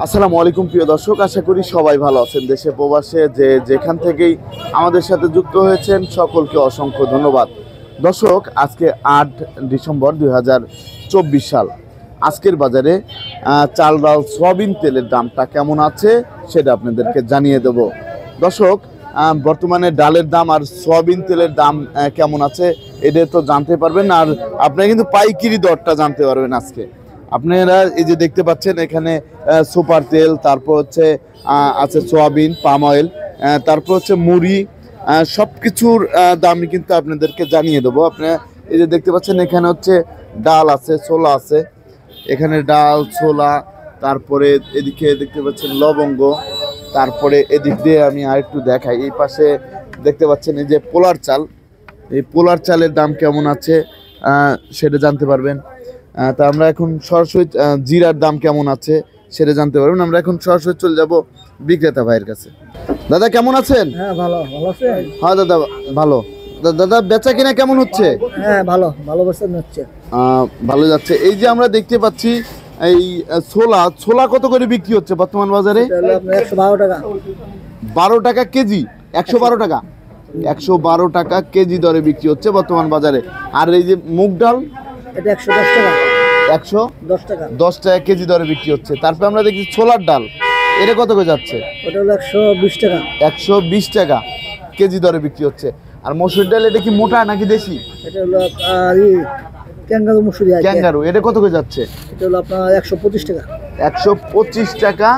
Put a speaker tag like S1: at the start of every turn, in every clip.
S1: আসসালামু আলাইকুম প্রিয় দর্শক, আশা করি সবাই ভালো আছেন। দেশে প্রবাসে যেখান থেকেই আমাদের সাথে যুক্ত হয়েছেন সকলকে অসংখ্য ধন্যবাদ। দর্শক, আজকে 8 ডিসেম্বর 2024 সাল। আজকের বাজারে চাল ডাল সয়াবিন তেলের দামটা কেমন আছে সেটা আপনাদেরকে জানিয়ে দেব। দর্শক, বর্তমানে ডালের দাম আর সয়াবিন তেলের দাম কেমন আছে এটা তো জানতে পারবেন, আর আপনারা কিন্তু পাইকারি দরটা জানতে পারবেন আজকে। আপনারা এই যে দেখতে পাচ্ছেন এখানে সুপার তেল, তারপর হচ্ছে আছে সয়াবিন, পাম অয়েল, তারপর হচ্ছে মুড়ি, সব কিছুর দামই কিন্তু আপনাদেরকে জানিয়ে দেবো। আপনারা এই যে দেখতে পাচ্ছেন এখানে হচ্ছে ডাল আছে, ছোলা আছে, এখানে ডাল ছোলা, তারপরে এদিকে দেখতে পাচ্ছেন লবঙ্গ, তারপরে এদিক দিয়ে আমি আরেকটু দেখাই, এই পাশে দেখতে পাচ্ছেন এই যে পোলার চাল, এই পোলার চালের দাম কেমন আছে সেটা জানতে পারবেন। তা আমরা এখন সরাসরি জিরার দাম কেমন আছে সেটা জানতে পারবেন। আমরা এখন সরাসরি চলে যাব বিক্রেতা ভাইয়ের কাছে। দাদা কেমন আছেন?
S2: হ্যাঁ ভালো আছেন?
S1: হ্যাঁ দাদা ভালো। দাদা বেচা কিনা কেমন হচ্ছে?
S2: হ্যাঁ ভালো বেচা হচ্ছে,
S1: ভালো যাচ্ছে। এই যে আমরা দেখতে পাচ্ছি এই ছোলা কত করে বিক্রি হচ্ছে বর্তমান বাজারে?
S2: 112 টাকা।
S1: 12 টাকা কেজি? 112 টাকা? 112 টাকা কেজি দরে বিক্রি হচ্ছে বর্তমান বাজারে। আর এই যে মুগ ডাল,
S2: এটা 110 টাকা।
S1: 110
S2: টাকা
S1: 10 টাকা কেজি দরে বিক্রি হচ্ছে। তারপরে আমরা দেখছি ছোলার ডাল, এটা কত করে যাচ্ছে?
S2: ওটা হলো 120 টাকা।
S1: 120 টাকা কেজি দরে বিক্রি হচ্ছে। আর মসুর ডাল, এটা কি মোটা নাকি দেশি?
S2: এটা হলো আপনার ক্যাঙ্গারু মসুরি।
S1: ক্যাঙ্গারু, এটা কত করে যাচ্ছে?
S2: এটা হলো আপনার 125 টাকা।
S1: 125 টাকা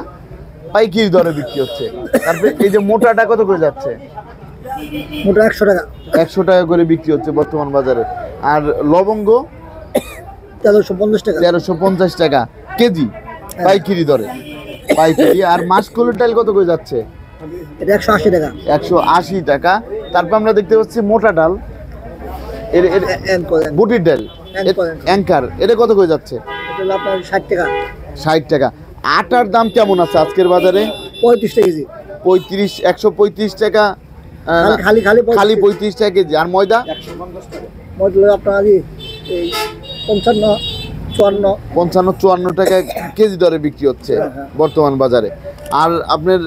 S1: পাইকারি দরে বিক্রি হচ্ছে। তারপরে এই যে মোটাটা কত করে যাচ্ছে?
S2: মোটা 100 টাকা।
S1: 100 টাকা করে বিক্রি হচ্ছে বর্তমান বাজারে। আর লবঙ্গ
S2: 1350 টাকা।
S1: 1350 টাকা কেজি পাইকারি দরে, পাইকারি। আর মাসকলাইর ডাল কত করে যাচ্ছে?
S2: এটা 180 টাকা।
S1: 180 টাকা। তারপর আমরা দেখতে পাচ্ছি মোটা ডাল, বুটির ডাল, অ্যাঙ্কার, এটা কত করে যাচ্ছে?
S2: এটা হলো আপনার 60 টাকা।
S1: 60 টাকা। আটার দাম কেমন আছে আজকের বাজারে?
S2: 35 টাকা কেজি।
S1: 135 টাকা
S2: খালি
S1: 35 টাকা কেজি। আর ময়দা?
S2: ময়দা হলো আপনার এই 55 54
S1: টাকা কেজি দরে বিক্রি হচ্ছে বর্তমান বাজারে। আর আপনার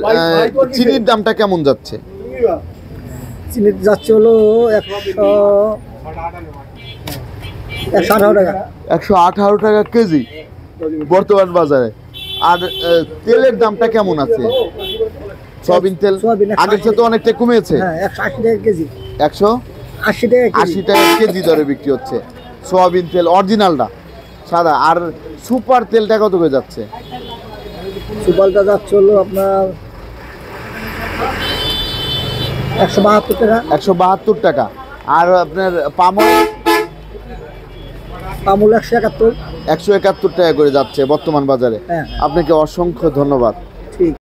S1: চিনির দামটা কেমন যাচ্ছে?
S2: চিনি যাচ্ছে হলো 118 টাকা।
S1: 118 টাকা কেজি বর্তমান বাজারে। আর তেলের দামটা কেমন আছে? সয়াবিন তেল আগের থেকে অনেকটা কমেছে।
S2: 180 টাকা কেজি।
S1: 180 টাকা কেজি দরে বিক্রি হচ্ছে সয়াবিন তেল, অরিজিনালটা সাদা। আর সুপার তেলটা কত করে যাচ্ছে?
S2: সুপারটা যাচ্ছে হলো আপনার 172 টাকা।
S1: 172 টাকা। আর আপনার পামল?
S2: পামল 171
S1: টাকা করে যাচ্ছে বর্তমান বাজারে। আপনাকে অসংখ্য ধন্যবাদ।
S2: ঠিক।